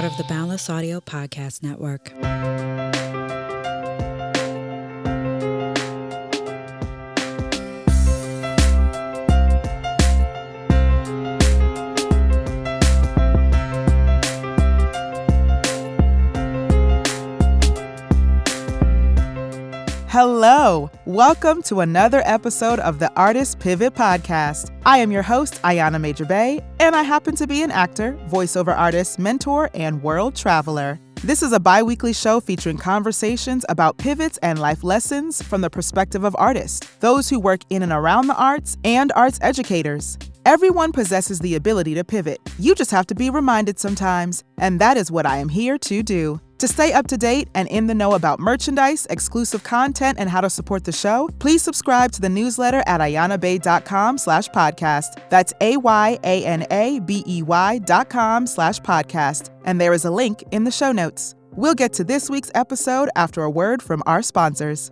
part of the Boundless Audio Podcast Network. Hello, welcome to another episode of the Artist Pivot Podcast. I am your host, Ayana Major Bay, and I happen to be an actor, voiceover artist, mentor, and world traveler. This is a bi-weekly show featuring conversations about pivots and life lessons from the perspective of artists, those who work in and around the arts, and arts educators. Everyone possesses the ability to pivot. You just have to be reminded sometimes, and that is what I am here to do. To stay up to date and in the know about merchandise, exclusive content, and how to support the show, please subscribe to the newsletter at ayanabay.com/podcast. That's AYANABEY.com/podcast. And there is a link in the show notes. We'll get to this week's episode after a word from our sponsors.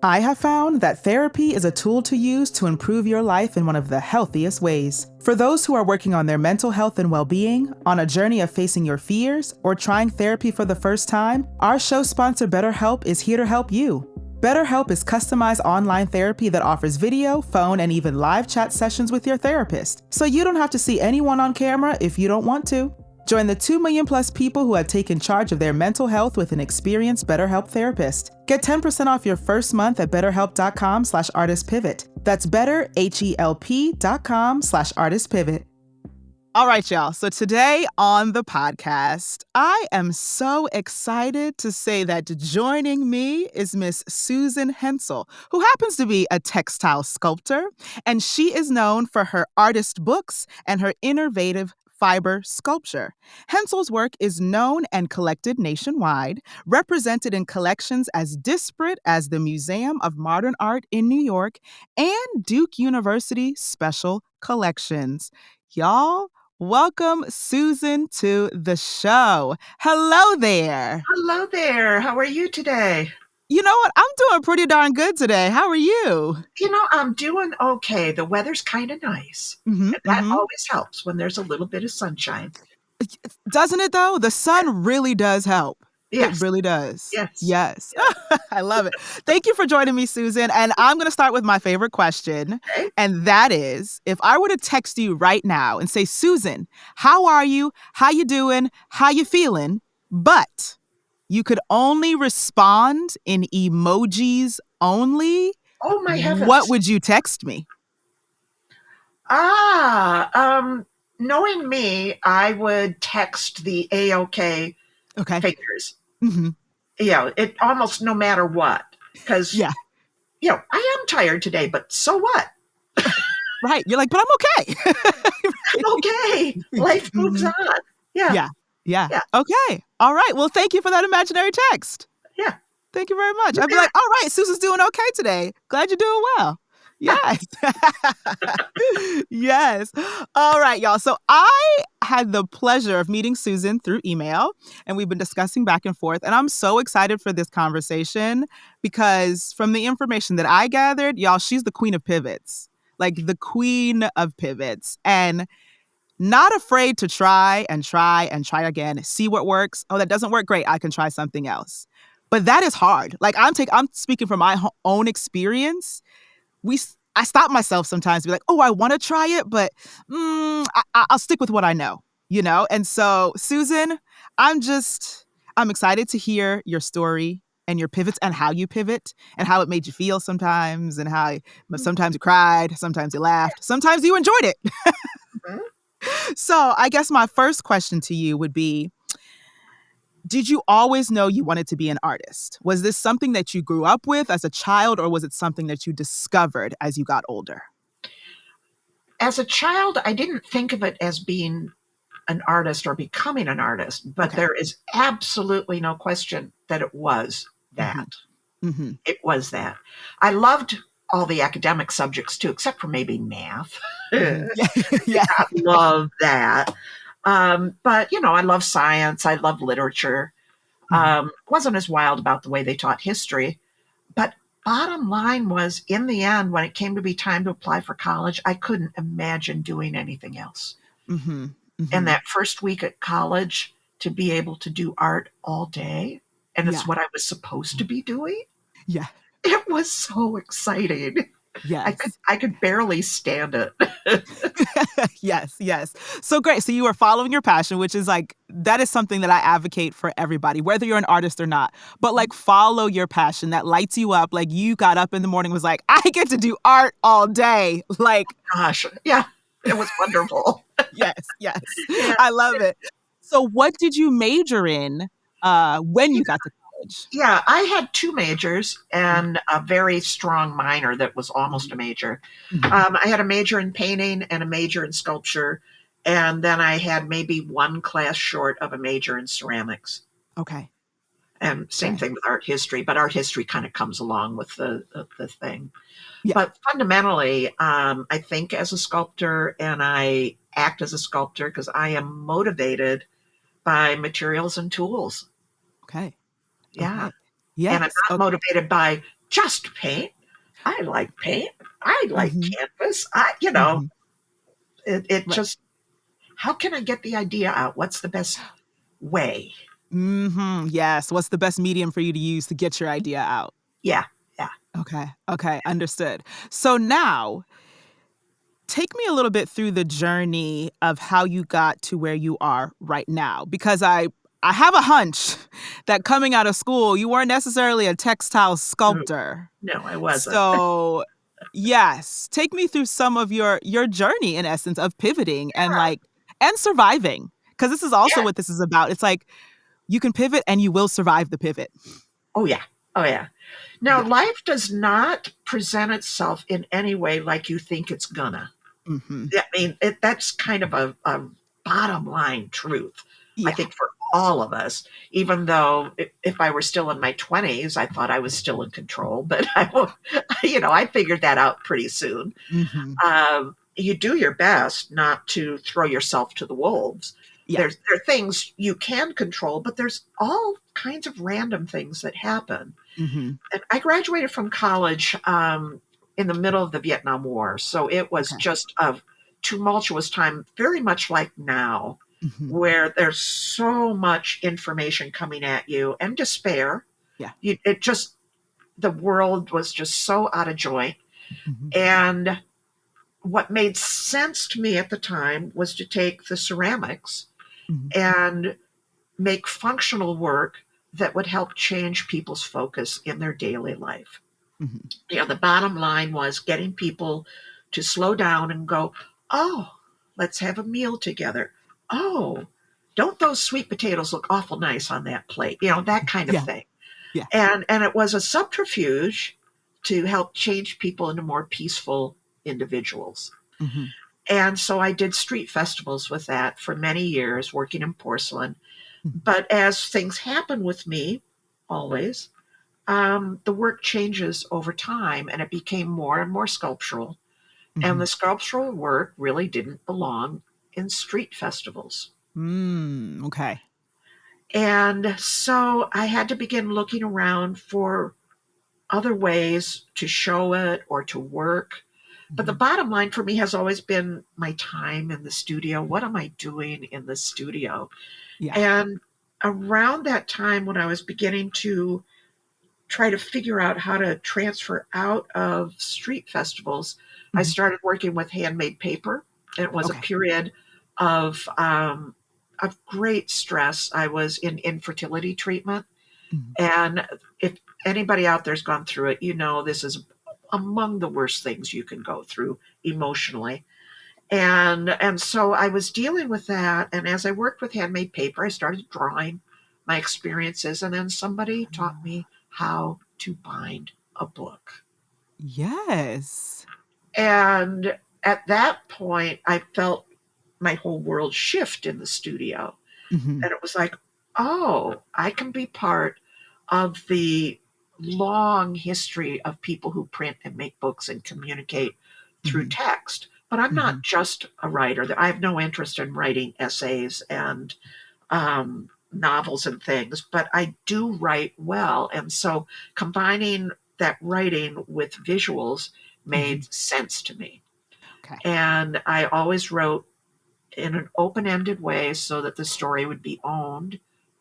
I have found that therapy is a tool to use to improve your life in one of the healthiest ways. For those who are working on their mental health and well-being, on a journey of facing your fears, or trying therapy for the first time, our show sponsor BetterHelp is here to help you. BetterHelp is customized online therapy that offers video, phone, and even live chat sessions with your therapist, so you don't have to see anyone on camera if you don't want to. Join the 2 million plus people who have taken charge of their mental health with an experienced BetterHelp therapist. Get 10% off your first month at betterhelp.com/artistpivot. That's betterhelp.com/artistpivot. All right, y'all. So today on the podcast, I am so excited to say that joining me is Miss Susan Hensel, who happens to be a textile sculptor, and she is known for her artist books and her innovative fiber sculpture. Hensel's work is known and collected nationwide, represented in collections as disparate as the Museum of Modern Art in New York and Duke University Special Collections. Y'all, welcome Susan to the show. Hello there. Hello there. How are you today? You know what? I'm doing pretty darn good today. How are you? I'm doing okay. The weather's kind of nice. And that always helps when there's a little bit of sunshine. Doesn't it, though? The sun really does help. Yes. It really does. Yes. I love it. Thank you for joining me, Susan. And I'm going to start with my favorite question. Okay. And that is, if I were to text you right now and say, Susan, how are you? How you doing? How you feeling? But you could only respond in emojis only. Oh, my heavens. What would you text me? Knowing me, I would text the A-OK figures. Mm-hmm. It almost no matter what. Because, I am tired today, but so what? Right. You're like, but I'm okay. I'm okay. Life moves on. Yeah. Okay. All right. Well, thank you for that imaginary text. Yeah. Thank you very much. I'd be like, all right, Susan's doing okay today. Glad you're doing well. Yes. Yes. All right, y'all. So I had the pleasure of meeting Susan through email, and we've been discussing back and forth. And I'm so excited for this conversation because from the information that I gathered, y'all, she's the queen of pivots, like the queen of pivots. And not afraid to try again, see what works. Oh, that doesn't work. Great. I can try something else. But that is hard. Like I'm speaking from my own experience. I stop myself sometimes to be like, oh, I want to try it, but I'll stick with what I know, And so, Susan, I'm excited to hear your story and your pivots and how you pivot and how it made you feel sometimes and how sometimes you cried, sometimes you laughed, sometimes you enjoyed it. Mm-hmm. So I guess my first question to you would be, did you always know you wanted to be an artist? Was this something that you grew up with as a child, or was it something that you discovered as you got older? As a child, I didn't think of it as being an artist or becoming an artist, but there is absolutely no question that it was that. Mm-hmm. It was that. I loved all the academic subjects too, except for maybe math. Yeah. I love that. But, I love science. I love literature. Wasn't as wild about the way they taught history. But bottom line was, in the end, when it came to be time to apply for college, I couldn't imagine doing anything else. Mm-hmm. And that first week at college, to be able to do art all day, and it's Yeah. what I was supposed to be doing. Yeah. It was so exciting. Yes. I could barely stand it. Yes, yes. So great. So you were following your passion, which is like, that is something that I advocate for everybody, whether you're an artist or not. But like, follow your passion that lights you up. Like, you got up in the morning, was like, I get to do art all day. Like, Gosh, yeah, it was wonderful. yes, yes. Yeah. I love it. So what did you major in when you got to college? Yeah, I had two majors and a very strong minor that was almost a major. Mhm. I had a major in painting and a major in sculpture, and then I had maybe one class short of a major in ceramics. Okay. And same Okay. thing with art history, but art history kind of comes along with the thing. Yeah. But fundamentally, I think as a sculptor and I act as a sculptor because I am motivated by materials and tools. Okay. Yeah. Okay. And I'm Yes. not Okay. motivated by just paint. I like paint. I like Hmm. canvas. Hmm. It Right. just, how can I get the idea out? What's the best way? Yes. What's the best medium for you to use to get your idea out? Yeah. Yeah. Okay. Okay. Understood. So now, take me a little bit through the journey of how you got to where you are right now, because I have a hunch that coming out of school, you weren't necessarily a textile Ooh, sculptor. no, I wasn't. So, yes, take me through some of your journey in essence of pivoting and like and surviving, because this is also Yeah. what this is about. It's like you can pivot and you will survive the pivot. Oh, yeah. Oh, yeah. Now, Yeah. life does not present itself in any way like you think it's gonna. Mhm. I mean, that's kind of a bottom line truth, I Yeah. think, for all of us, even though if I were still in my 20s, I thought I was still in control, but I figured that out pretty soon. Mhm. You do your best not to throw yourself to the wolves. Yeah. There are things you can control, but there's all kinds of random things that happen. Mhm. And I graduated from college in the middle of the Vietnam War, so it was Okay. just a tumultuous time, very much like now, Mhm. where there's so much information coming at you and despair. Yeah. The world was just so out of joint. Mhm. And what made sense to me at the time was to take the ceramics Mhm. and make functional work that would help change people's focus in their daily life. Mhm. The bottom line was getting people to slow down and go, oh, let's have a meal together. Oh, don't those sweet potatoes look awful nice on that plate? That kind of Yeah. thing. Yeah. And it was a subterfuge to help change people into more peaceful individuals. Mhm. And so I did street festivals with that for many years, working in porcelain. Mhm. But as things happen with me, always, the work changes over time and it became more and more sculptural. And Mhm. the sculptural work really didn't belong in street festivals. Okay. And so I had to begin looking around for other ways to show it or to work. But the Mhm. bottom line for me has always been my time in the studio. What am I doing in the studio? Yeah. And around that time, when I was beginning to try to figure out how to transfer out of street festivals, I Mhm. started working with handmade paper. It was a Okay. period of great stress. I was in infertility treatment, Mhm. and if anybody out there's gone through it, this is among the worst things you can go through emotionally. And so I was dealing with that, and as I worked with handmade paper, I started drawing my experiences, and then somebody taught me how to bind a book. Yes. And at that point, I felt my whole world shift in the studio. Mhm. And it was like, oh, I can be part of the long history of people who print and make books and communicate through Mhm. text. But I'm not Mhm. just a writer. I have no interest in writing essays and novels and things, but I do write well. And so combining that writing with visuals Mhm. made sense to me. Okay. And I always wrote in an open-ended way so that the story would be owned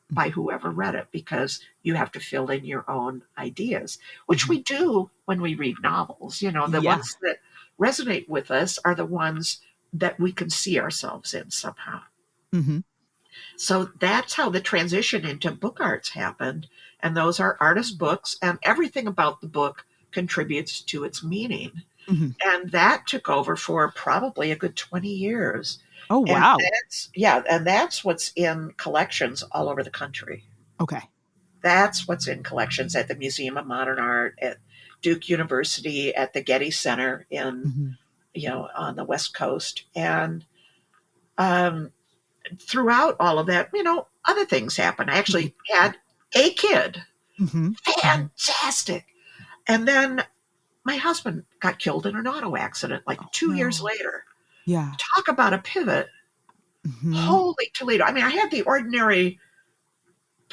by whoever read it, because you have to fill in your own ideas, which we do when we read novels. You know, the Yeah. ones that resonate with us are the ones that we can see ourselves in somehow. Mm-hmm. So that's how the transition into book arts happened. And those are artist books, and everything about the book contributes to its meaning. Mm-hmm. And that took over for probably a good 20 years. Oh, And wow. that's what's in collections all over the country. Okay. That's what's in collections at the Museum of Modern Art, at Duke University, at the Getty Center in, Mm-hmm. on the West Coast. And um, throughout all of that, other things happened. I actually had a kid. Mm-hmm. Fantastic. And then my husband got killed in an auto accident like 2 years No. later. Yeah. Talk about a pivot. Mm-hmm. Holy Toledo. I mean, I had the ordinary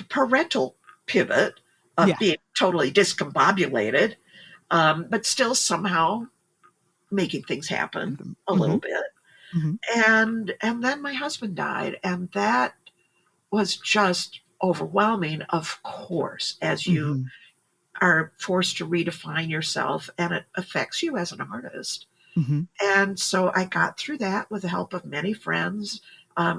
parental pivot of Yeah. being totally discombobulated, but still somehow making things happen a Mm-hmm. little bit. Mm-hmm. And then my husband died, and that was just overwhelming, of course, as you Mm-hmm. are forced to redefine yourself, and it affects you as an artist. Mm-hmm. And so I got through that with the help of many friends,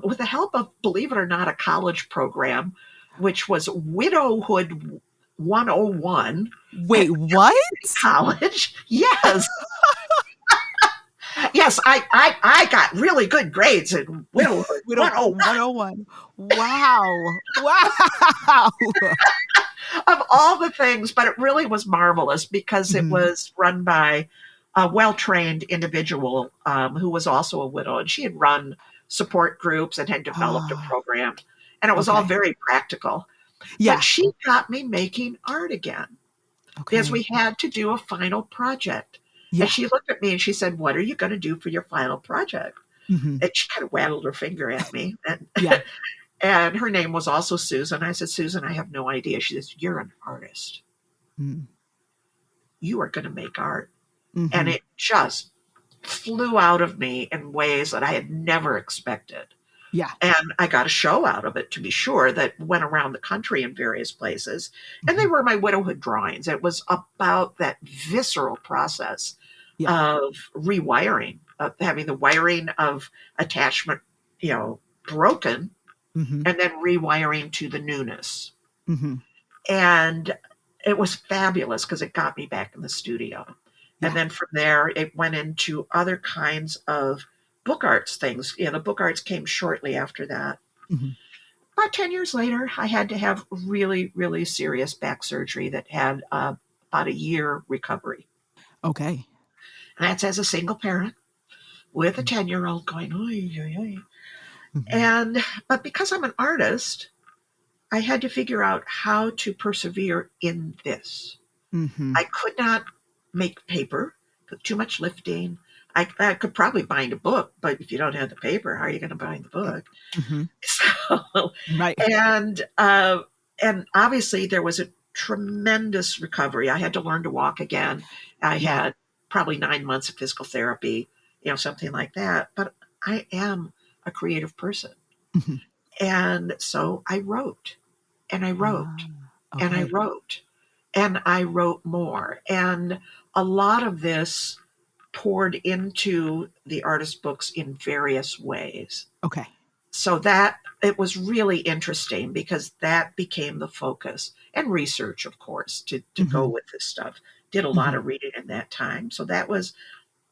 with the help of, believe it or not, a college program, which was Widowhood 101 at Wait, what? college. Yes. Yes, I got really good grades in Widowhood We don't 101. 101. Wow. Wow. Of all the things, but it really was marvelous because it Mm-hmm. was run by a well-trained individual who was also a widow, and she had run support groups and had developed a Ah, program, and it was all okay. very practical. But Yeah. she got me making art again because Okay. we had to do a final project. And Yeah. she looked at me and she said, "What are you going to do for your final project?" Mm-hmm. And she kind of wagged her finger at me. And, Yeah. and her name was also Susan. I said, "Susan, I have no idea." She says, "You're an artist. You are going to make art." And Mm-hmm. it just flew out of me in ways that I had never expected. Yeah. And I got a show out of it, to be sure, that went around the country in various places. And they Mm-hmm. were my widowhood drawings. It was about that visceral process Yeah. of rewiring, of having the wiring of attachment, broken, Mm-hmm. and then rewiring to the newness. Mm-hmm. And it was fabulous because it got me back in the studio. And Yeah. then from there, it went into other kinds of book arts things. The book arts came shortly after that. Mm-hmm. About 10 years later, I had to have really, really serious back surgery that had about a year recovery. Okay. And that's as a single parent with a 10-year-old going, oy, oy, oy. Mm-hmm. But because I'm an artist, I had to figure out how to persevere in this. Mm-hmm. I could not make paper, too much lifting. I could probably bind a book, but if you don't have the paper, how are you going to bind the book? Mm-hmm. So, Right. and obviously there was a tremendous recovery. I had to learn to walk again. I Yeah. had probably 9 months of physical therapy, something like that. But I am a creative person. Mm-hmm. And so I wrote and I wrote and I Okay. wrote and I wrote more. And a lot of this poured into the artist books in various ways. Okay. So that it was really interesting because that became the focus, and research, of course, to go Mm-hmm. with this stuff. Did a lot Mm-hmm. of reading in that time. So that was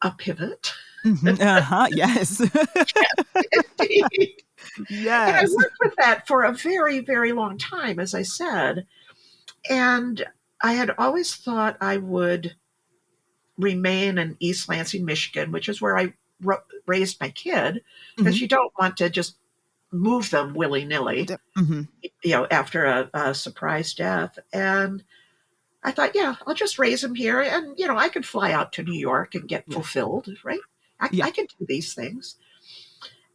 a pivot. Mm-hmm. Uh-huh. Yes. And I Yes. worked with that for a very, very long time, as I said. And I had always thought I would remain in East Lansing, Michigan, which is where I raised my kid, Mm-hmm. because you don't want to just move them willy nilly, Mm-hmm. after a surprise death. And I thought, yeah, I'll just raise him here. And, I could fly out to New York and get Yeah. fulfilled, right? Yeah. I can do these things.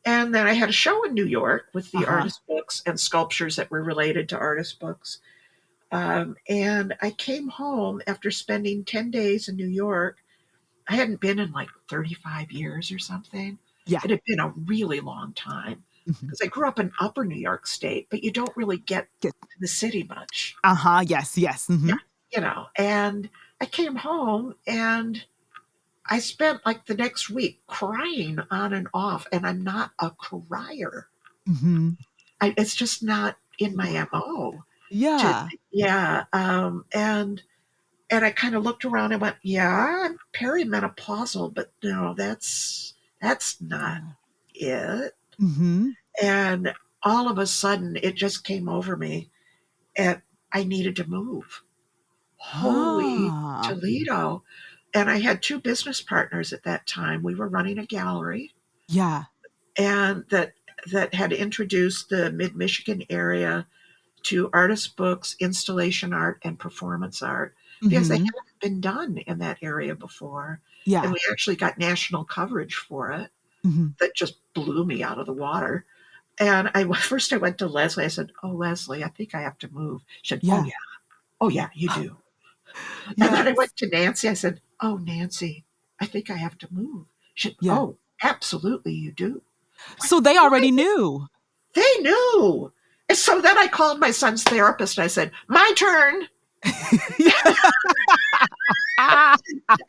And then I had a show in New York with the Uh-huh. artist books and sculptures that were related to artist books. And I came home after spending 10 days in New York. I hadn't been in like 35 years or something. Yeah. It had been a really long time Mhm. because I grew up in upper New York State, but you don't really get Get to the city much. Uh-huh. Yes, yes. Yeah, Mhm. and I came home and I spent like the next week crying on and off, and I'm not a crier. Mhm. It's just not in my MO. To Yeah. yeah, and I kind of looked around and went, yeah, I'm perimenopausal, but no, that's not Yeah. it. Mhm. And all of a sudden, it just came over me, and I needed to move. Holy Ah. Toledo! And I had two business partners at that time. We were running a gallery, Yeah. and that had introduced the Mid Michigan area to artist books, installation art, and performance art because they Mhm. hadn't been done in that area before. And Yeah. we actually got national coverage for it Mhm. that just blew me out of the water. And first I went to Leslie. I said, "Oh, Leslie, I think I have to move." She said, Yeah. oh yeah, you do." And then I Yes. went to Nancy. I said, "Oh, Nancy, I think I have to move." She said, Yeah. "Oh, absolutely, you do." I went, So they "What?" already knew. They knew. And so then I called my son's therapist and I said, "My turn." Ah.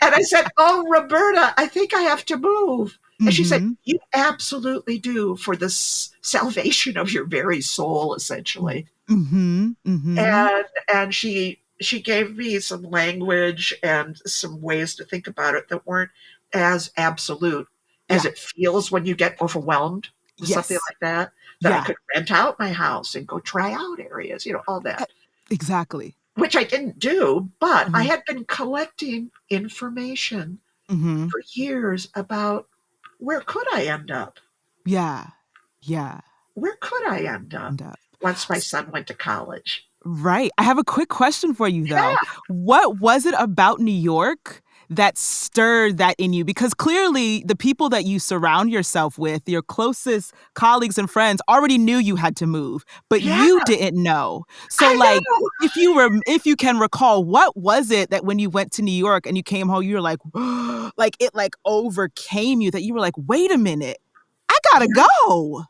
And I said, "Oh, Roberta, I think I have to move." And she said, Mhm. "You absolutely do for the salvation of your very soul, essentially." Mhm. Mhm. And she gave me some language and some ways to think about it that weren't as absolute as Yeah. it feels when you get overwhelmed with something Yes. like that. That I Yeah. could rent out my house and go try out areas, all E that. exactly. Which I didn't do, but I Mhm. had been collecting information Mhm. for years about where could I end up? Yeah. Yeah. Where could I end up And, once my s son went to college? right. I have a quick question for you, though. Yeah, What was it about New York that stirred that in you? Because clearly the people that you surround yourself with, your closest colleagues and friends, already knew you had to move, but yeah, you didn't know. So, I like, know. if you can recall, what was it that when you went to New York and you came home, you were like, like, it, like, overcame you that you were like, "Wait a minute. I gotta Yeah, go."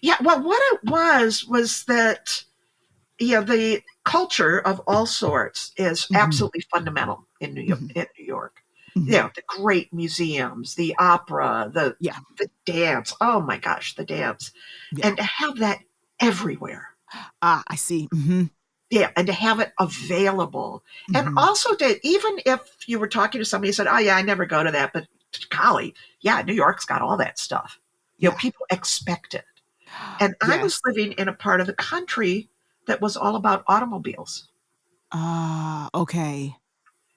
yeah. Well, what it was that the culture of all sorts is Mhm. absolutely fundamental in New York. Mhm. In New York, Mhm. the great museums, the opera, Yeah. the dance. Oh my gosh, the dance, Yeah. and to have that everywhere. Ah, I see. Mhm. Yeah, and to have it available. And Mhm. also to even if you were talking to somebody who said, "Oh yeah, I never go to that," but golly, yeah, New York's got all that stuff. Yeah. People expect it. And I was Yes. living in a part of the country that was all about automobiles. Ah, okay.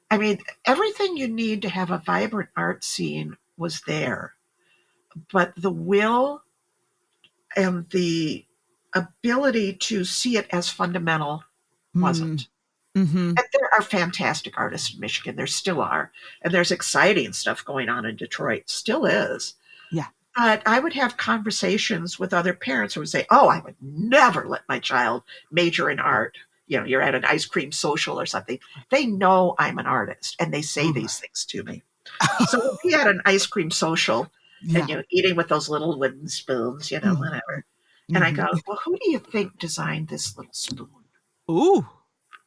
I mean, everything you need to have a vibrant art scene was there, but the will and the ability to see it as fundamental Mm. wasn't. Mhm. And there are fantastic artists in Michigan. There still are. And there's exciting stuff going on in Detroit. Still is. Yeah. But I would have conversations with other parents who would say, "Oh, I would never let my child major in art." You're at an ice cream social or something. They know I'm an artist and they say Ooh. these things to me. So we'll be at an ice cream social and Yeah. eating with those little wooden spoons, Mhm. whatever. And I Mhm. go, "Well, who do you think designed this little spoon?" Ooh,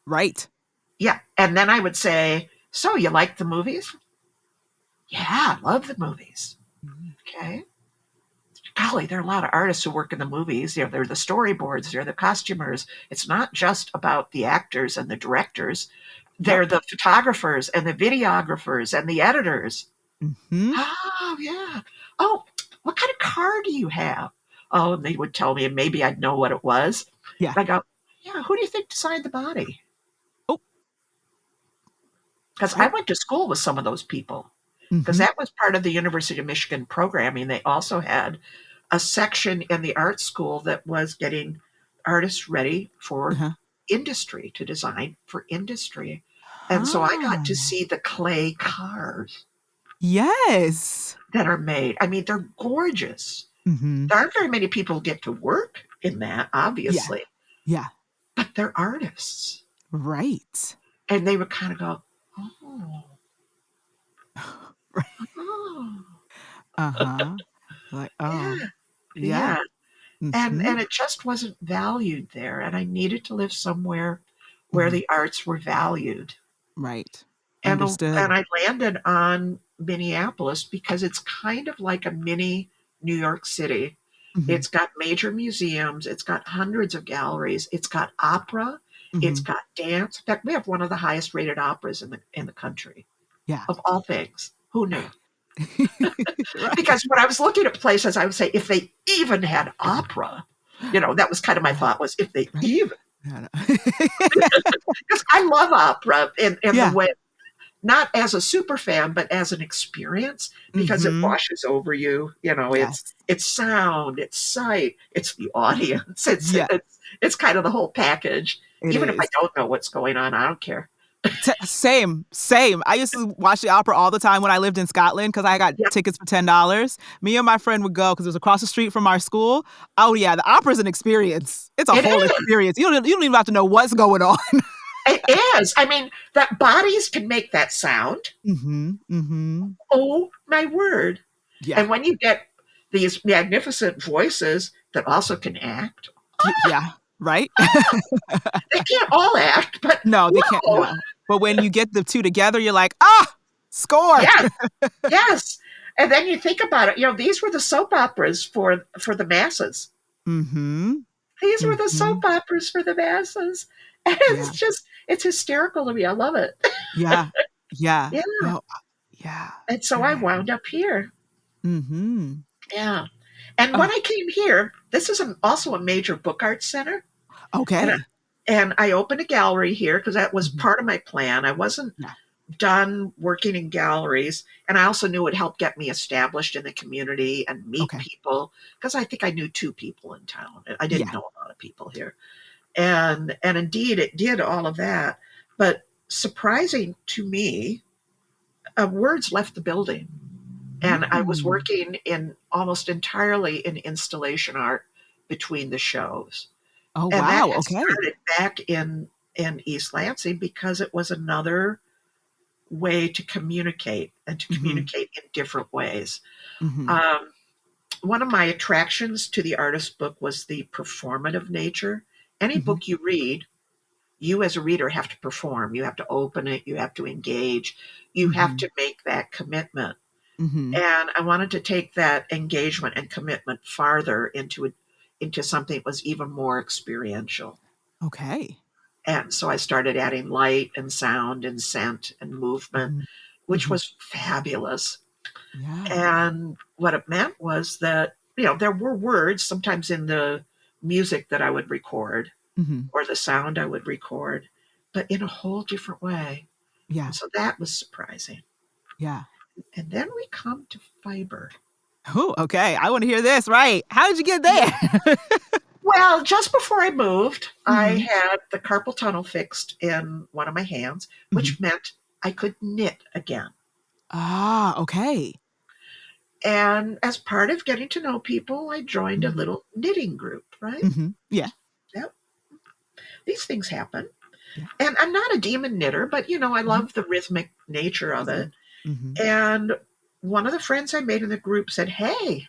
right. Yeah. And then I would say, "So you like the movies?" "Yeah, I love the movies." Mhm. "Okay. Golly, there are a lot of artists who work in the movies. They're the storyboards, they're the costumers. It's not just about the actors and the directors. Yep. They're the photographers and the videographers and the editors." Mhm. "Oh, yeah. Oh, what kind of car do you have?" Oh, and they would tell me, and maybe I'd know what it was. Yeah. And I go, "Yeah, who do you think designed the body?" Oh, Because I right. went to school with some of those people. Because Mhm. that was part of the University of Michigan programming. They also had a section in the art school that was getting artists ready for Uh-huh. industry, to design for industry. And so I got to Ah. see the clay cars Yes. that are made. I mean, they're gorgeous. Mhm. There aren't very many people who get to work in that, Yeah. obviously, Yeah. but they're artists. Right. And they would kind of go, "Oh, Right. oh." Uh-huh. Like, Yeah, oh, yeah. yeah. And Mm-hmm. and it just wasn't valued there, and I needed to live somewhere where Mm-hmm. the arts were valued. Right. And Understood. I landed on Minneapolis because it's kind of like a mini New York City. Mm-hmm. It's got major museums, it's got hundreds of galleries, it's got opera, it's Mm-hmm. got dance. In fact, we have one of the highest rated operas in the country, Yeah. of all things. Who knew? Right. Because when I was looking at places, I would say, if they even had opera, that was kind of my Right. thought, was if they Right. even, Yeah. because I love opera in the Yeah. way, not as a super fan, but as an experience, because it Mm-hmm. washes over you. Yes. It's sound, it's sight, it's the audience. It's Yeah, it's it's kind of the whole package. it Even if I is. don't know what's going on, I don't care. Same, same. I used to watch the opera all the time when I lived in Scotland because I got Yep, tickets for $10. Me and my friend would go because it was across the street from our school. Oh yeah, the opera's an experience. It's a it whole is. experience. You don't even have to know what's going on. It is. I mean, that bodies can make that sound. Mm-hmm. Mm-hmm. Oh my word! Yeah. And when you get these magnificent voices that also can act, Yeah. Right. they can't all act, but No, they can't. whoa, No. But when you get the two together, you're like, ah, score. yes, yes. And then you think about it. These were the soap operas for the masses. Mm-hmm. These were the Mm-hmm. soap operas for the masses. And Yeah. it's hysterical to me. I love it. Yeah. Yeah. Yeah. Oh, yeah. And so I Yeah. wound up here. Mm-hmm. Yeah. And when Oh, I came here, this is also a major book arts center. And I, okay. and I opened a gallery here because that was Mhm. part of my plan. I wasn't Yeah. done working in galleries. And I also knew it helped get me established in the community and meet Okay. people, because I think I knew two people in town. I didn't Yeah. know a lot of people here. And indeed, it did all of that. But surprising to me, words left the building. And I was Mm. working in almost entirely in installation art between the shows. Oh, And that wow. had Okay. started back in East Lansing because it was another way to communicate, and to Mhm. communicate in different ways. Mhm. Um, One of my attractions to the artist book was the performative nature. Any Mhm. book you read, you as a reader have to perform. You have to open it, you have to engage, you have Mhm. to make that commitment. Mhm. And I wanted to take that engagement and commitment farther into something that was even more experiential. Okay. And so I started adding light and sound and scent and movement, Mhm. which Mhm. was fabulous. Yeah. And what it meant was that, there were words sometimes in the music that I would record, Mhm. or the sound I would record, but in a whole different way. Yeah. And so that was surprising. Yeah. And then we come to fiber. Ooh, okay. I wanna hear this, right. How did you get Yeah. there? Well, just before I moved, I Mhm. had the carpal tunnel fixed in one of my hands, Mhm. which meant I could knit again. Ah, okay. And as part of getting to know people, I joined a Mhm. little knitting group, right? Mhm. Yeah. Yep. These things happen. Yeah. And I'm not a demon knitter, but I Mhm. love the rhythmic nature of it. Mhm. Mhm. And one of the friends I made in the group said, "Hey,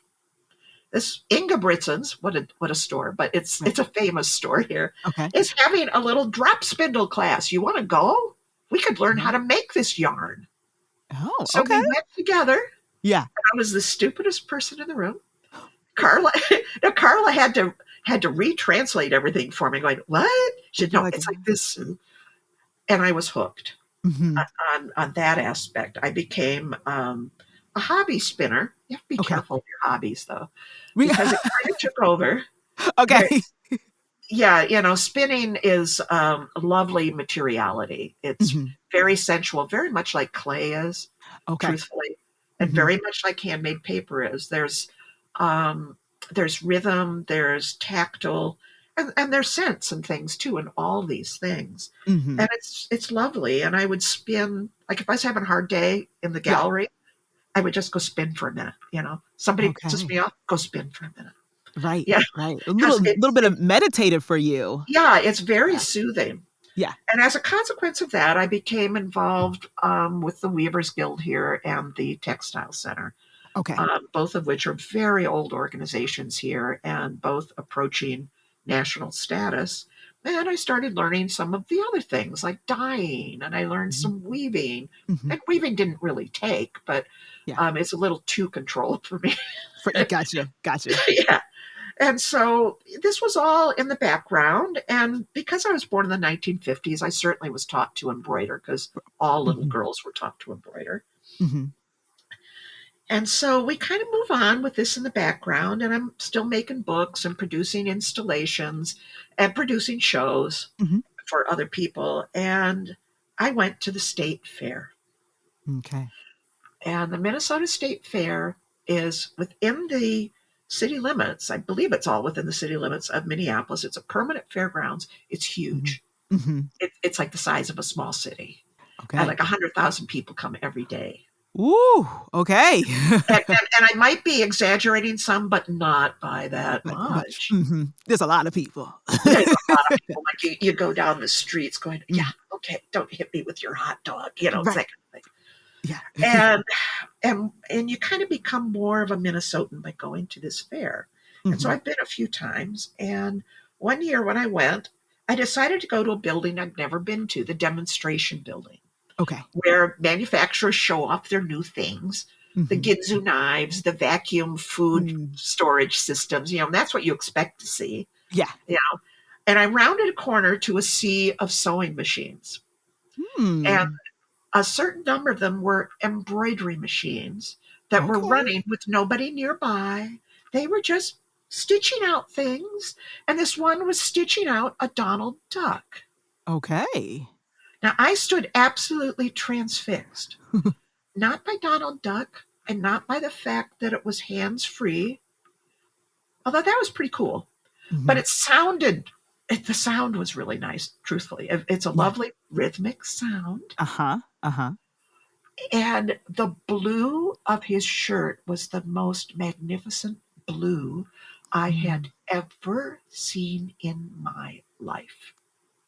this Ingebrigtsen's, what a store, but it's Right. it's a famous store here, Okay. is having a little drop spindle class. You want to go? We could learn how Oh. to make this yarn." Oh, So we okay. went together. Yeah. I was the stupidest person in the room. Carla, no, Carla had to retranslate everything for me. Going, what? She said, You're "No, like, it's like this," Sue. And I was hooked mhm. on that aspect. I became a hobby spinner. You have to be Okay. careful of your hobbies, though, We because it kind of took over. Okay. There, yeah, spinning is a lovely materiality. It's Mhm. very sensual, very much like clay is, Okay. truthfully, and Mhm. very much like handmade paper is. Um, there's rhythm, there's tactile, and there's scents and things too, and all these things. Mhm. And it's lovely. And I would spin, like if I was having a hard day in the Yeah. gallery, I would just go spin for a minute. Somebody pisses Okay. me off, go spin for a minute. Right, Yeah, right. A little because little bit of meditative for you. it's very Yeah. soothing. Yeah. And as a consequence of that, I became involved with the Weavers Guild here and the Textile Center. Okay. both of which are very old organizations here and both approaching national status. And I started learning some of the other things like dyeing, and I learned Mhm. some weaving. Mhm. And weaving didn't really take, but Yeah. it's a little too controlled for me. Gotcha. Yeah. And so this was all in the background. And because I was born in the 1950s, I certainly was taught to embroider because all little Mhm. girls were taught to embroider. Mhm. And so we kind of move on with this in the background, and I'm still making books and producing installations and producing shows Mhm. for other people. And I went to the state fair. Okay. And the Minnesota State Fair is within the city limits. I believe it's all within the city limits of Minneapolis. It's a permanent fairgrounds. It's Mhm. huge. Mhm. It's like the size of a small city. And Okay. like 100,000 people come every day. Ooh, okay. And I might be exaggerating some, but not by that But much. there's a lot of people. There's a lot of people. Like you go down the streets going, yeah, Mm, okay, don't hit me with your hot dog. It's right. that kind of thing. Yeah. And and you kind of become more of a Minnesotan by going to this fair. And so Mhm. I've been a few times. And one year when I went, I decided to go to a building I'd never been to, the demonstration building, Okay. where manufacturers show off their new things, the Mhm. Ginzu knives, the vacuum food Mm. storage systems, that's what you expect to see. Yeah. You know. And I rounded a corner to a sea of sewing machines. And Hmm. a certain number of them were embroidery machines that were Okay. running with nobody nearby. They were just stitching out things. And this one was stitching out a Donald Duck. Okay. Now, I stood absolutely transfixed, not by Donald Duck and not by the fact that it was hands free, although that was pretty cool. But Mhm. the sound was really nice, truthfully. It's a Yeah. lovely rhythmic sound. Uh-huh. Uh-huh. And the blue of his shirt was the most magnificent blue I had Mm. ever seen in my life.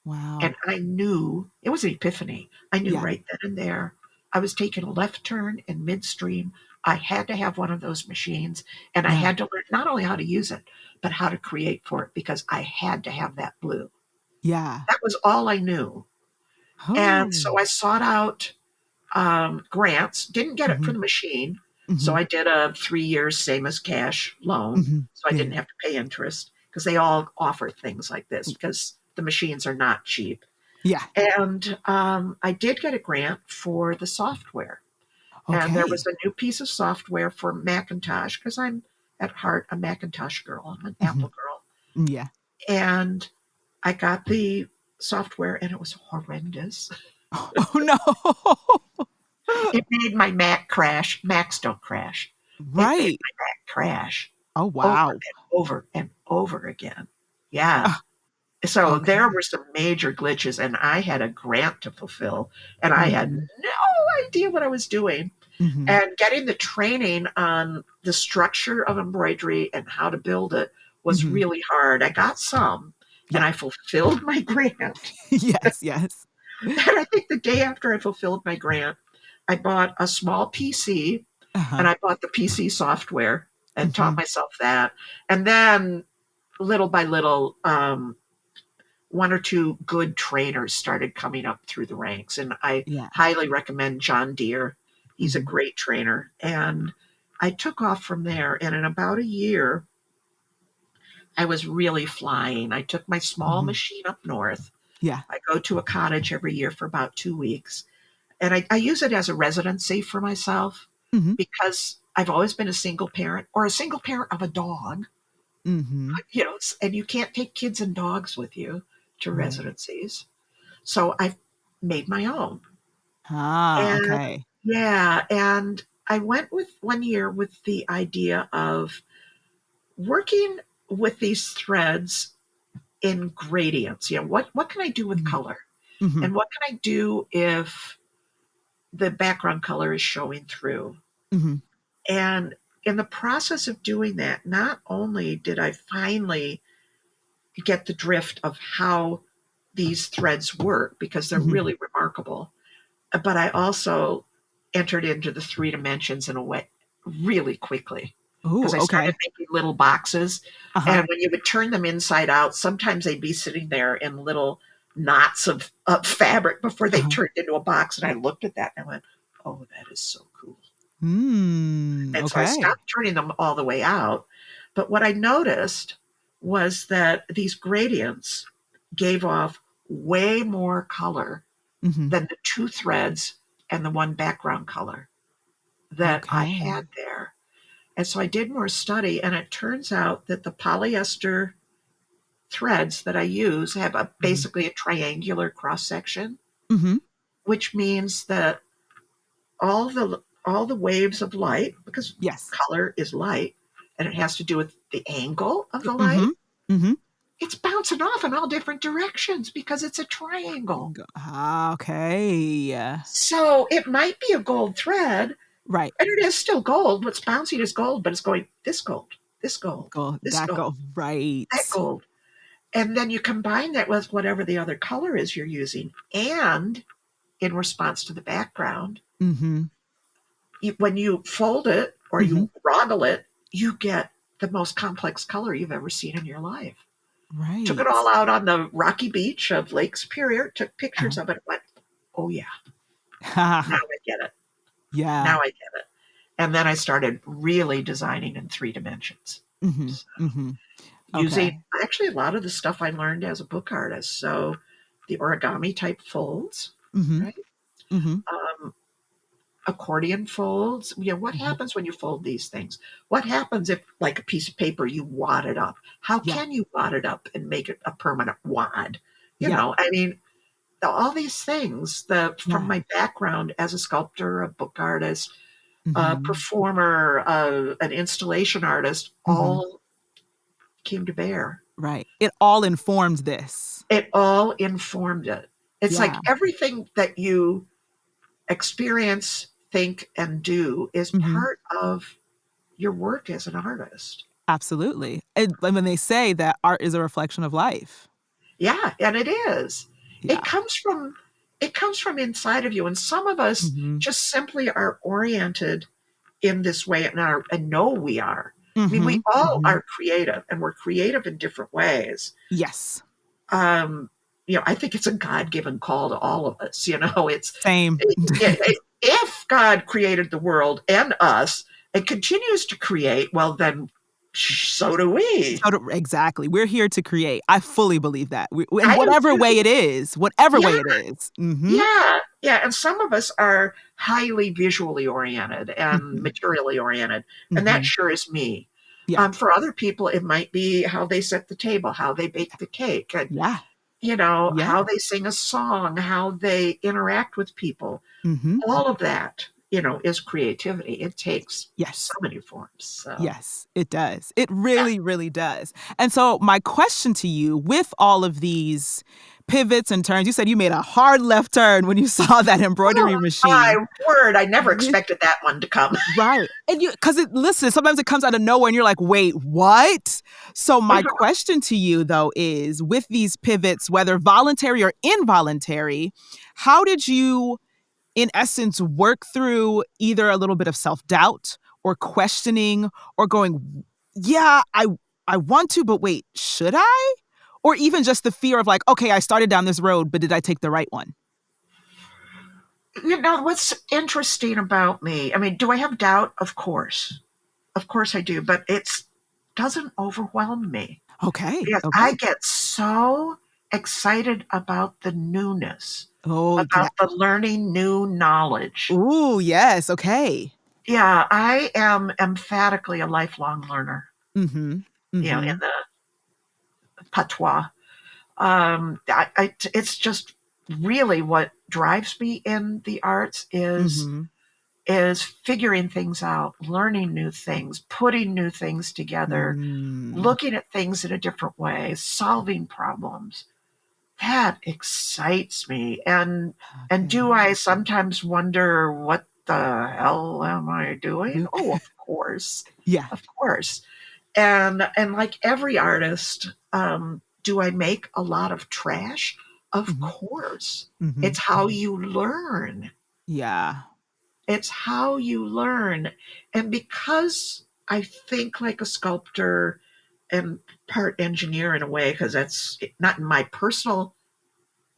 And Wow. I knew it was an epiphany. I knew Yeah. right then and there. I was taking a left turn in midstream. I had to have one of those machines, and I Yeah. had to learn not only how to use it, but how to create for it because I had to have that blue. Yeah. That was all I knew. And Oh. so I sought out grants, didn't get it for Mhm. the machine. So Mhm. I did a 3 years, same as cash loan. Mhm. So I Yeah, didn't yeah. have to pay interest because they all offer things like this because the machines are not cheap. Yeah. And I did get a grant for the software. And there was Okay. a new piece of software for Macintosh because I'm at heart a Macintosh girl. I'm an Mhm. Apple girl. Yeah. And I got the software and it was horrendous. Oh, no. It made my Mac crash. Macs don't crash. It made Right. my Mac crash Oh, over wow. and over and over again. Yeah. Ah, So there okay. were some major glitches, and I had a grant to fulfill, and I had Mhm. no idea what I was doing. Mhm. And getting the training on the structure of embroidery and how to build it was Mhm. really hard. I got some, and Yeah. I fulfilled my grant. Yes, yes. And I think the day after I fulfilled my grant, I bought a small PC Uh-huh. and I bought the PC software and taught Mhm. myself that. And then little by little, one or two good trainers started coming up through the ranks. And I Yeah. highly recommend John Deere. He's a Mhm. great trainer. And I took off from there. And in about a year, I was really flying. I took my small Mhm. machine up north. Yeah. I go to a cottage every year for about 2 weeks. And I use it as a residency for myself Mhm. because I've always been a single parent or a single parent of a dog, Mhm. and you can't take kids and dogs with you to Right. residencies. So I've made my own. Ah, And okay. yeah, and I went with 1 year with the idea of working with these threads in gradients. What can I do with Mhm. color? Mhm. And what can I do if the background color is showing through? Mhm. And in the process of doing that, not only did I finally get the drift of how these threads work, because they're Mhm. really remarkable, but I also entered into the 3 dimensions in a way. really quickly Ooh, because I okay. started making little boxes. Uh-huh. And when you would turn them inside out, sometimes they'd be sitting there in little knots of fabric before they Uh-huh. turned into a box. And I looked at that and I went, oh, that is so cool. And so I Okay. stopped turning them all the way out. But what I noticed was that these gradients gave off way more color Mm-hmm. than the two threads and the one background color that I had Okay. there. And so I did more study, and it turns out that the polyester threads that I use have Mm-hmm. basically a triangular cross section, Mm-hmm. which means that all the waves of light, because Yes. color is light, and it has to do with the angle of the Mm-hmm. light, Mm-hmm. it's bouncing off in all different directions because it's a triangle. Okay. So it might be a gold thread, Right. and it is still gold. What's bouncing is gold, but it's going this gold, this gold, Go this that gold, go right. that gold. And then you combine that with whatever the other color is you're using. And in response to the background, Mm-hmm. when you fold it or Mm-hmm. you roggle it, you get the most complex color you've ever seen in your life. Took it Right. all out on the rocky beach of Lake Superior, took pictures of it, went, oh yeah, now Uh-huh. I get it. Yeah. Now I get it. And then I started really designing in 3 dimensions. Mm-hmm. So Mm-hmm. using Okay. actually a lot of the stuff I learned as a book artist. So the origami type folds, Mm-hmm. right? Mm-hmm. Um, accordion folds. What Mm-hmm. happens when you fold these things? What happens if, like a piece of paper, you wad it up? How Yeah. can you wad it up and make it a permanent wad? Yeah. I mean, all these things from Yeah. my background as a sculptor, a book artist, a Mm-hmm. performer, an installation artist, Mm-hmm. all came to bear. Right. It all informed this. It all informed it. It's like Yeah. everything that you experience, think, and do is Mm-hmm. part of your work as an artist. Absolutely. And when they say that art is a reflection of life. Yeah, and it is. It Yeah. comes from it comes from inside of you, and some of us Mm-hmm. just simply are oriented in this way and know we are. I mean, Mm-hmm. we all Mm-hmm. are creative, and we're creative in different ways. Yes. Um, I think it's a God-given call to all of us. Same. If God created the world and us and continues to create, well, then so do we. Exactly. We're here to create. I fully believe that. In I do whatever way too. it is, whatever Yeah, way it is. Mm-hmm. yeah, yeah. And some of us are highly visually oriented and Mm-hmm. materially oriented, and that Mm-hmm. sure is me. Yeah. For other people, it might be how they set the table, how they bake the cake, and Yeah. Yeah. how they sing a song, how they interact with people. Mm-hmm. All of that, is creativity. It takes so Yes. many forms. So, Yes, it does. It yeah. really, really does. And so my question to you, with all of these pivots and turns, you said you made a hard left turn when you saw that embroidery Oh, my machine. word. I never With expected that one to come. Right. And listen, sometimes it comes out of nowhere and you're like, wait, what? So my question to you though is, with these pivots, whether voluntary or involuntary, how did you, in essence, work through either a little bit of self-doubt or questioning or going, yeah, I want to, but wait, should I? Or even just the fear of like, okay, I started down this road, but did I take the right one? What's interesting about me, I mean, do I have doubt? Of course. Of course I do, but it doesn't overwhelm me Okay. because Okay. I get so excited about the newness, Oh, yeah. about the learning new knowledge. Ooh, yes. Okay. Yeah, I am emphatically a lifelong learner, Mm-hmm. in Mm-hmm. the patois. It's just really what drives me in the arts Mm-hmm. is figuring things out, learning new things, putting new things together, Mm. looking at things in a different way, solving problems. That excites me. And Okay. do I sometimes wonder what the hell am I doing? Oh, of course. Yeah. Of course. And like every artist, do I make a lot of trash? Of Mm-hmm. course. Mm-hmm. It's how you learn. Yeah. It's how you learn. And because I think like a sculptor and part engineer in a way, because that's not in my personal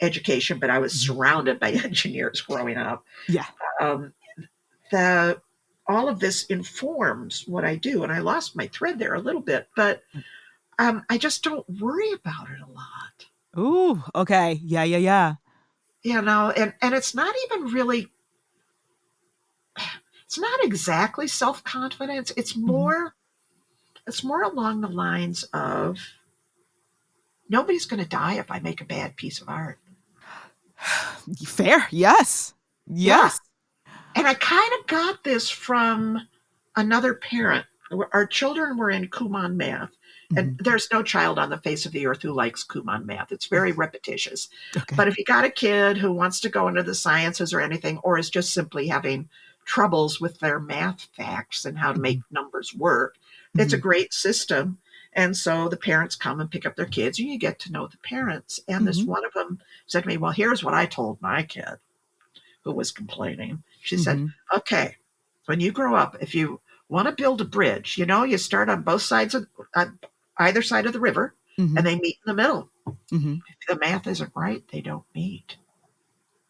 education, but I was Mhm. surrounded by engineers growing up. Yeah. Um, the all of this informs what I do, and I lost my thread there a little bit, but I just don't worry about it a lot, Ooh, okay. Yeah, yeah, yeah. and it's not even really, it's not exactly self-confidence. Mhm. It's more along the lines of nobody's going to die if I make a bad piece of art. Fair. Yes. Yeah. Yes. And I kind of got this from another parent. Our children were in Kumon math, and Mhm. there's no child on the face of the earth who likes Kumon math. It's very repetitious. Okay. But if you got a kid who wants to go into the sciences or anything, or is just simply having troubles with their math facts and how to make Mhm. numbers work, it's a Mhm. great system. And so the parents come and pick up their kids, and you get to know the parents. And this Mhm. one of them said to me, "Well, here's what I told my kid who was complaining." She said, Mhm. "Okay, when you grow up, if you want to build a bridge, you start on both sides of either side of the river, and Mhm. they meet in the middle. Mhm. If the math isn't right, they don't meet,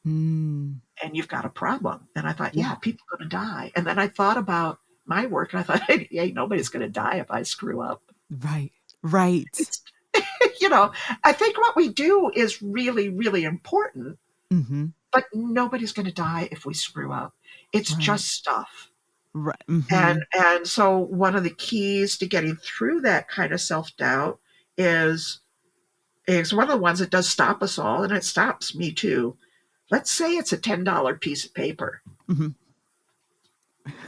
Mm. and you've got a problem." And I thought, yeah, Yeah. people are going to die. And then I thought about my work, and I thought, hey, nobody's going to die if I screw up. Right. Right. It's, you know, I think what we do is really, really important, Mhm. but nobody's going to die if we screw up. It's Right. just stuff. Right. And Mhm. and so one of the keys to getting through that kind of self-doubt is is one of the ones that does stop us all, and it stops me too. Let's say it's a $10 piece of paper. Mhm.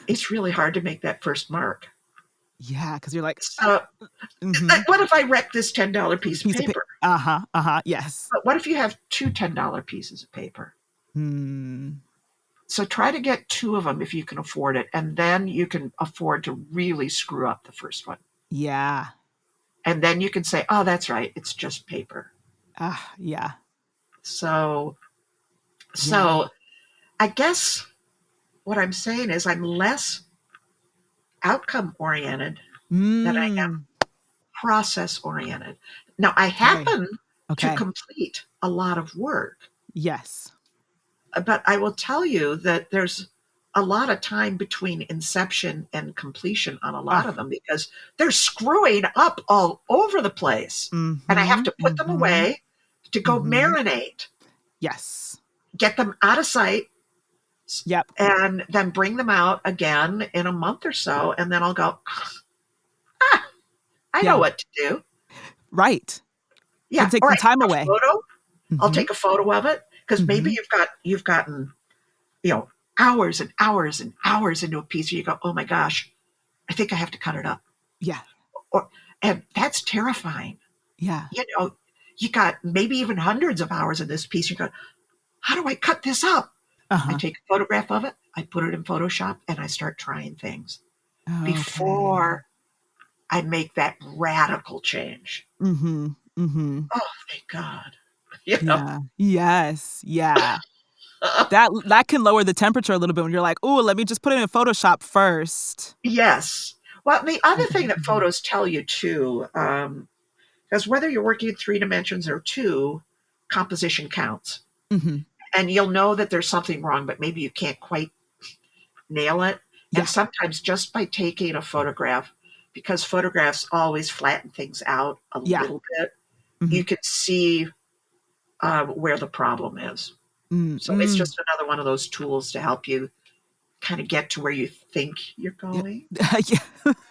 It's really hard to make that first mark. Yeah, because you're like, So mhm. what if I wreck this $10 piece of Piece of paper? uh-huh, uh-huh, yes. But what if you have two $10 pieces of paper? Hmm. So try to get two of them if you can afford it, and then you can afford to really screw up the first one. Yeah. And then you can say, oh, that's right, it's just paper. Ah, yeah. So Yeah. so I guess what I'm saying is I'm less outcome oriented than I am Mm. process oriented. Now, I Okay. happen to Okay. complete a lot of work, Yes. but I will tell you that there's a lot of time between inception and completion on a lot Oh. of them because they're screwing up all over the place. And I have Mhm. to put them Mhm. away to go Mhm. marinate, Yes. get them out of sight, Yep. and then bring them out again in a month or so. And then I'll go, I know Yeah. what to do. Right. Can Yeah. take All some right. time A away. photo. I'll Mhm. take a photo of it because maybe Mhm. you've gotten, you know, hours and hours and hours into a piece where you go, oh my gosh, I think I have to cut it up. Yeah. Or and that's terrifying. Yeah. You know, you got maybe even hundreds of hours in this piece. You go, how do I cut this up? I Uh-huh. take a photograph of it, I put it in Photoshop, and I start trying things Okay. before I make that radical change. Mhm. Mhm. Oh, thank God. You know. Yeah. Yes. Yeah. That can lower the temperature a little bit when you're like, "Ooh, let me just put it in Photoshop first." Yes. Well, the other Okay. thing that Mhm. photos tell you too, because whether you're working in three dimensions or two, composition counts. Mhm. And you'll know that there's something wrong, but maybe you can't quite nail it. And Yeah. sometimes just by taking a photograph, because photographs always flatten things out a Yeah. little bit, you Mhm. can see where the problem is. Mm, So it's mm. just another one of those tools to help you kind of get to where you think you're Yeah. going. Yeah.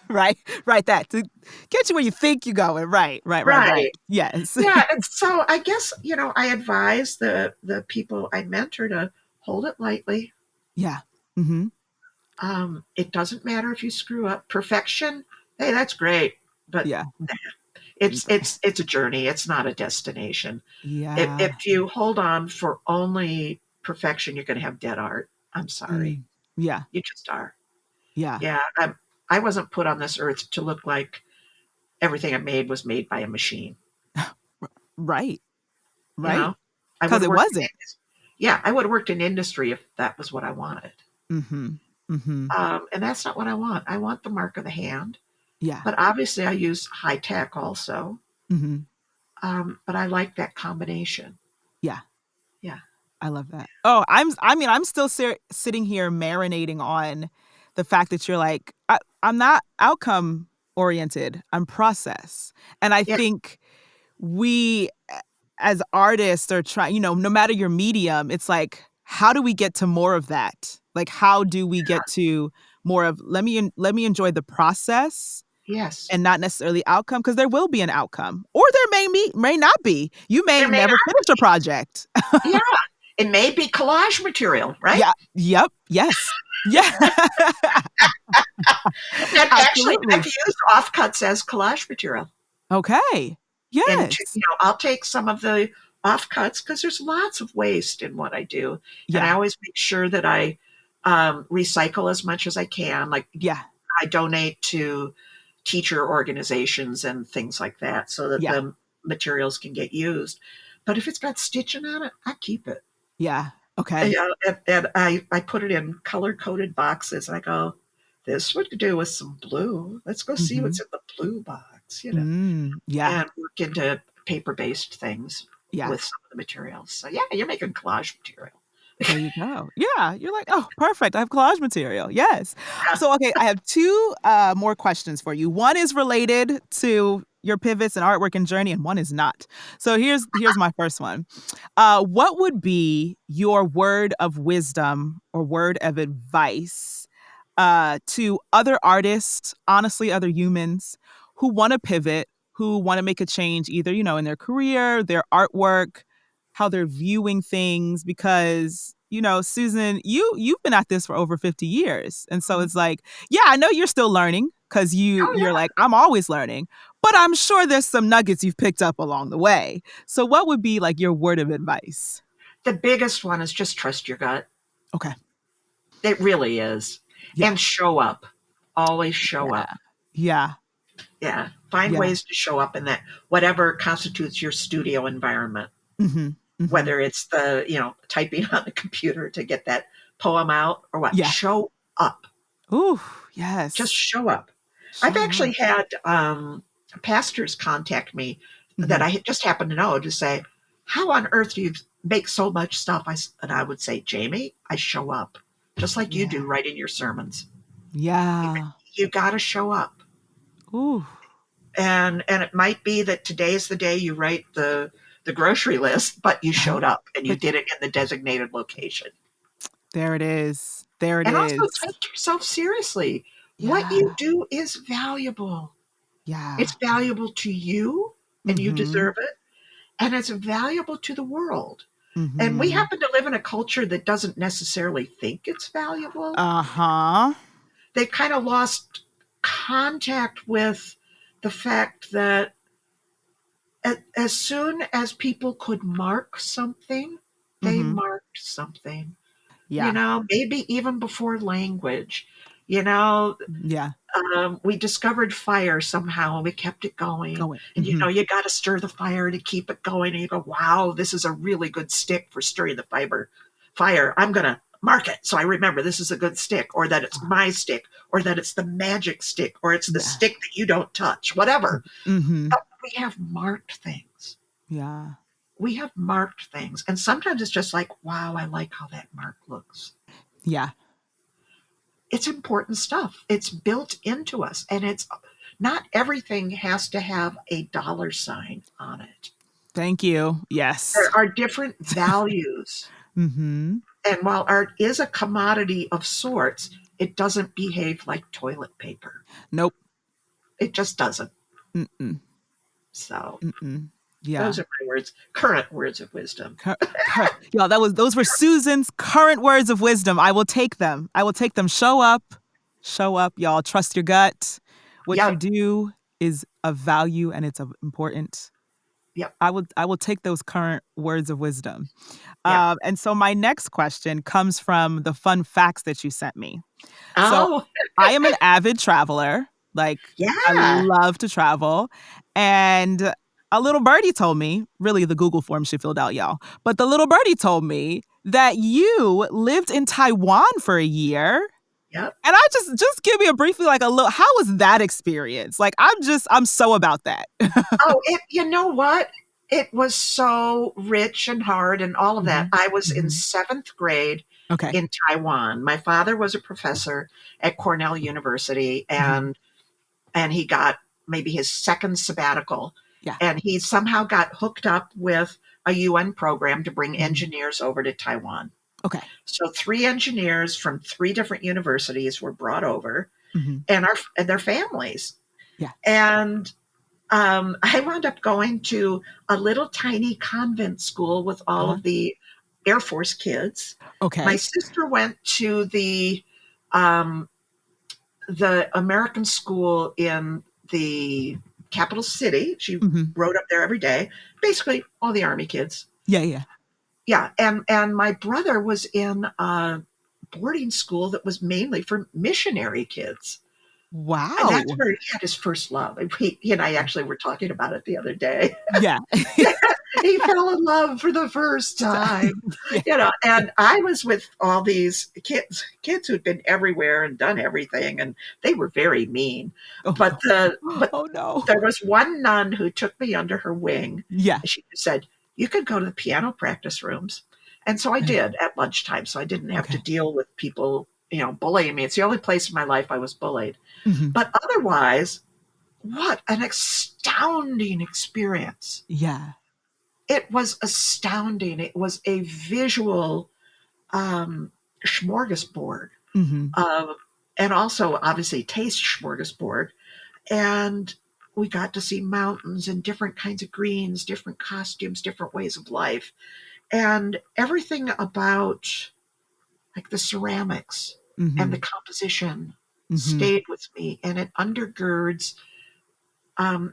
Right. Right, that to get you where you think you're going. Right. Right, right, right. Right. Yes. Yeah, and so I guess, I advise the people I mentor to hold it lightly. Yeah. Mhm. It doesn't matter if you screw up. Perfection, hey, that's great, but Yeah. it's a journey. It's not a destination. Yeah. If you hold on for only perfection, you're going to have dead art. I'm sorry, Mm. Yeah. you just are. Yeah. Yeah, I wasn't put on this earth to look like everything I made was made by a machine. Right. You Right. know, I would Because have it worked. wasn't. Yeah, I would have worked in industry if that was what I wanted. Mm-hmm. Mm-hmm. And that's not what I want. I want the mark of the hand. Yeah. But obviously, I use high tech also. Mm-hmm. But I like that combination. Yeah. Yeah. I love that. Oh, I'm still sitting here marinating on the fact that you're like, I'm not outcome oriented. I'm process. And I Yeah. think we as artists are trying, no matter your medium, it's like, how do we get to more of that? Like, how do we get to more of, let me enjoy the process Yes. and not necessarily outcome, because there will be an outcome, or there may not be. You may There may never finish a project. not. Yeah. It may be collage material, right? Yeah. Yep. Yes. Yeah. And actually, Absolutely. I've used offcuts as collage material. Okay. And Yes. I'll take some of the offcuts because there's lots of waste in what I do, and I Yeah. always make sure that I recycle as much as I can. Like Yeah. I donate to teacher organizations and things like that, so that Yeah. the materials can get used. But if it's got stitching on it, I keep it. Yeah. Okay. And I put it in color coded boxes. And I go, this would do with some blue. Let's go see Mm-hmm. what's in the blue box. Yeah. And work into paper-based things Yeah. with some of the materials. So yeah, you're making collage material. There you go. Yeah. You're like, oh, perfect. I have collage material. Yes. Yeah. So, okay, I have two more questions for you. One is related to your pivots and artwork and journey, and one is not. So here's my first one. What would be your word of wisdom or word of advice to other artists, honestly, other humans who want to pivot, who want to make a change, either, in their career, their artwork, how they're viewing things? Because, Susan, you've been at this for over 50 years. And so it's like, yeah, I know you're still learning, because Oh you're yeah. like, I'm always learning, but I'm sure there's some nuggets you've picked up along the way. So what would be like your word of advice? The biggest one is just trust your gut. Okay. It really is. Yeah. And show up. Always show up. Yeah. Yeah. Find Yeah. ways to show up in that whatever constitutes your studio environment. Mm-hmm. Mm-hmm. Whether it's the, typing on the computer to get that poem out or what. Yeah. Show up. Ooh, yes. Just show up. I've actually had pastors contact me that I just happen to know to say, how on earth do you make so much stuff? And I would say, Jamie, I show up just like you do right in your sermons. Yeah. You got to show up. Ooh. And it might be that today's the day you write the grocery list, but you showed up and you did it in the designated location. There it is. There it and is. And also take yourself seriously. Yeah. What you do is valuable. Yeah. It's valuable to you, and you deserve it. And it's valuable to the world. Mm-hmm. And we happen to live in a culture that doesn't necessarily think it's valuable. Uh-huh. They've kind of lost contact with the fact that as soon as people could mark something, they marked something. Yeah. Maybe even before language. Yeah. We discovered fire somehow and we kept it going. And you got to stir the fire to keep it going. And you go, wow, this is a really good stick for stirring the fire. I'm going to mark it so I remember this is a good stick, or that it's my stick, or that it's the magic stick, or it's the stick that you don't touch, whatever. But we have marked things. Yeah. We have marked things. And sometimes it's just like, wow, I like how that mark looks. Yeah. It's important stuff. It's built into us. And it's not everything has to have a dollar sign on it. Thank you. Yes. There are different values. Mm-hmm. And while art is a commodity of sorts, it doesn't behave like toilet paper. Nope. It just doesn't. Mm-mm. So yeah. Those are my words, current words of wisdom. Y'all, those were Susan's current words of wisdom. I will take them. Show up, y'all. Trust your gut. What you do is of value and it's important. Yep. I will take those current words of wisdom. And so my next question comes from the fun facts that you sent me. Oh. So I am an avid traveler. I love to travel. And a little birdie told me, really the Google form she filled out, y'all, but the little birdie told me that you lived in Taiwan for a year. Yep. And I just give me a briefly like a little, how was that experience? Like, I'm so about that. You know what? It was so rich and hard and all of that. I was in 7th grade in Taiwan. My father was a professor at Cornell University, and he got maybe his second sabbatical. Yeah. And he somehow got hooked up with a UN program to bring engineers over to Taiwan. Okay. So 3 engineers from 3 different universities were brought over, and their families. Yeah. And I wound up going to a little tiny convent school with all of the Air Force kids. Okay. My sister went to the American school in the capital city. She rode up there every day. Basically, all the Army kids. Yeah. Yeah, and my brother was in a boarding school that was mainly for missionary kids. Wow. And that's where he had his first love. He and I actually were talking about it the other day. Yeah. He fell in love for the first time. And I was with all these kids who'd been everywhere and done everything, and they were very mean. But there was one nun who took me under her wing. Yeah. She said, "You could go to the piano practice rooms." And so I did at lunchtime. So I didn't have to deal with people, bullying me. It's the only place in my life I was bullied. But otherwise, what an astounding experience. Yeah. It was astounding. It was a visual smorgasbord. And also, obviously, taste smorgasbord. And we got to see mountains and different kinds of greens, different costumes, different ways of life. And everything about like the ceramics and the composition stayed with me. And it undergirds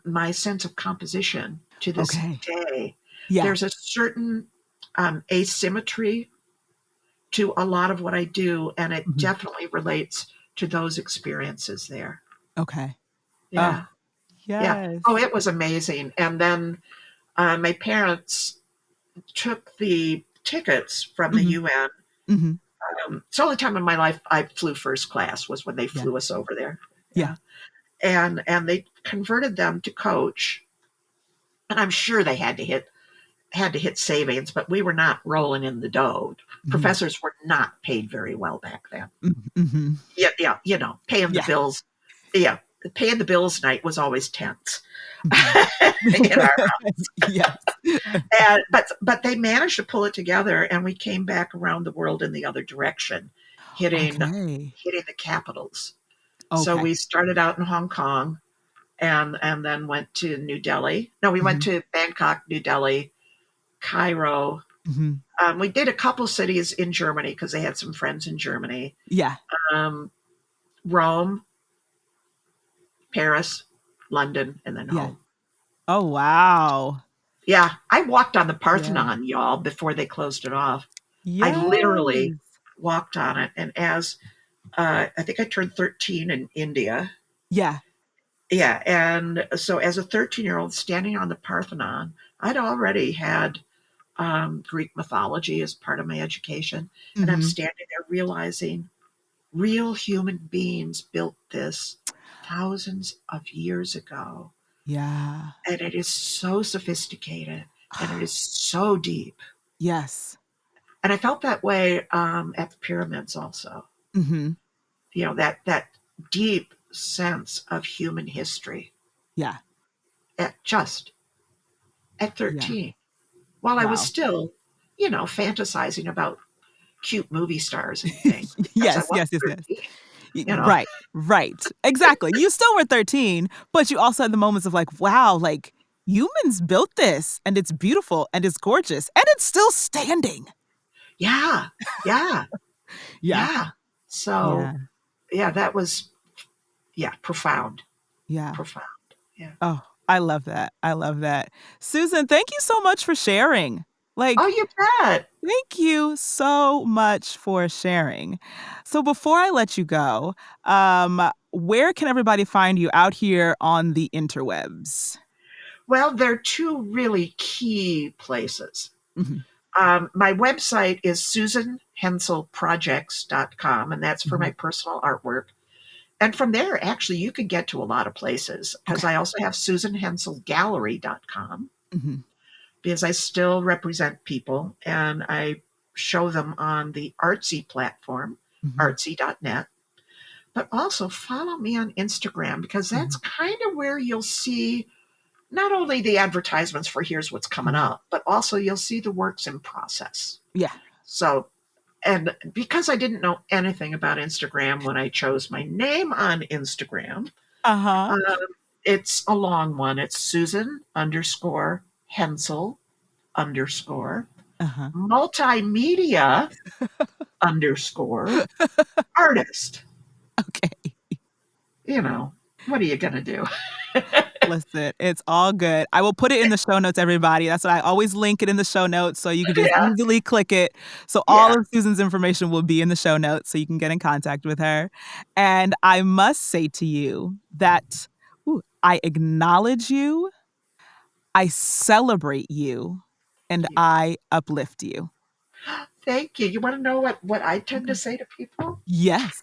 my sense of composition to this day. Yeah. There's a certain asymmetry to a lot of what I do, and it definitely relates to those experiences there. Okay. Yeah. Yes. Yeah. Oh, it was amazing. And then my parents took the tickets from the UN. It's the only time in my life I flew first class was when they flew us over there. Yeah. And they converted them to coach. And I'm sure they had to hit savings, but we were not rolling in the dough. Professors were not paid very well back then. Yeah, paying the bills. Yeah, paying the bills night was always tense in our house. Yes. But they managed to pull it together, and we came back around the world in the other direction, hitting the capitals. So we started out in Hong Kong, and then went to New Delhi. No, we went to Bangkok, New Delhi, Cairo. We did a couple cities in Germany because they had some friends in Germany. Yeah. Rome, Paris, London, and then home. Oh, wow. Yeah. I walked on the Parthenon, y'all, before they closed it off. Yes. I literally walked on it. And as I think I turned 13 in India. Yeah. Yeah. And so as a 13-year-old standing on the Parthenon, I'd already had Greek mythology as part of my education. And I'm standing there realizing real human beings built this thousands of years ago. Yeah. And it is so sophisticated and it is so deep. Yes. And I felt that way at the pyramids also. That deep sense of human history. Yeah. At 13. While I was still, fantasizing about cute movie stars and things. Yes. Right. Exactly. You still were 13, but you also had the moments of like, wow, like humans built this and it's beautiful and it's gorgeous and it's still standing. Yeah. So, that was, profound. Yeah. Profound. Yeah. Oh, I love that. Susan, thank you so much for sharing. Oh, you bet. Thank you so much for sharing. So before I let you go, where can everybody find you out here on the interwebs? Well, there are 2 really key places. My website is susanhenselprojects.com, and that's for my personal artwork. And from there, actually, you can get to a lot of places because Okay. I also have susanhenselgallery.com Mm-hmm. because I still represent people and I show them on the Artsy platform, Mm-hmm. artsy.net. But also follow me on Instagram because that's kind of where you'll see not only the advertisements for here's what's coming up, but also you'll see the works in process. Yeah. So, and because I didn't know anything about Instagram when I chose my name on Instagram, Uh-huh. it's a long one. It's Susan_Hensel_ Uh-huh. multimedia _artist. Okay. You know, what are you going to do? Listen, it's all good. I will put it in the show notes, everybody. That's what I always link it in the show notes so you can just Yeah. easily click it. So Yeah. all of Susan's information will be in the show notes so you can get in contact with her. And I must say to you that I acknowledge you, I celebrate you, and I uplift you. Thank you. You want to know what I tend to say to people? Yes.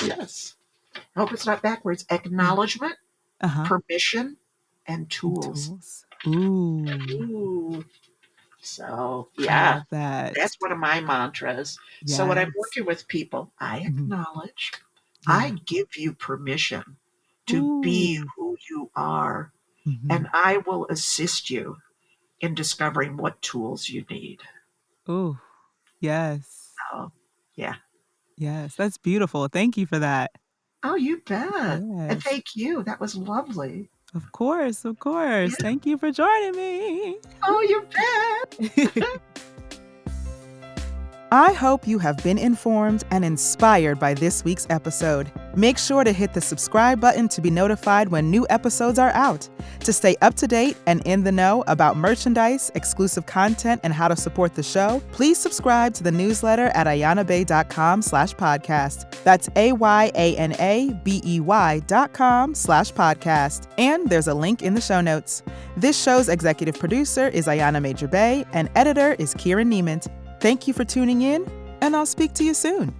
Yes. I hope it's not backwards. Acknowledgement, Uh-huh. permission, and tools. Ooh. Ooh. So, I yeah, love that. that's one of my mantras. So when I'm working with people, I acknowledge, I give you permission to be who you are, and I will assist you in discovering what tools you need. Ooh. Yes. So, yeah. Yes, that's beautiful. Thank you for that. Oh, you bet. And Yes. thank you. That was lovely. Of course, of course. Yeah. Thank you for joining me. Oh, you bet. I hope you have been informed and inspired by this week's episode. Make sure to hit the subscribe button to be notified when new episodes are out. To stay up to date and in the know about merchandise, exclusive content, and how to support the show, please subscribe to the newsletter at ayanabay.com/podcast. That's AYANABEY.com/podcast. And there's a link in the show notes. This show's executive producer is Ayana Major Bay, and editor is Kieran Niemand. Thank you for tuning in, and I'll speak to you soon.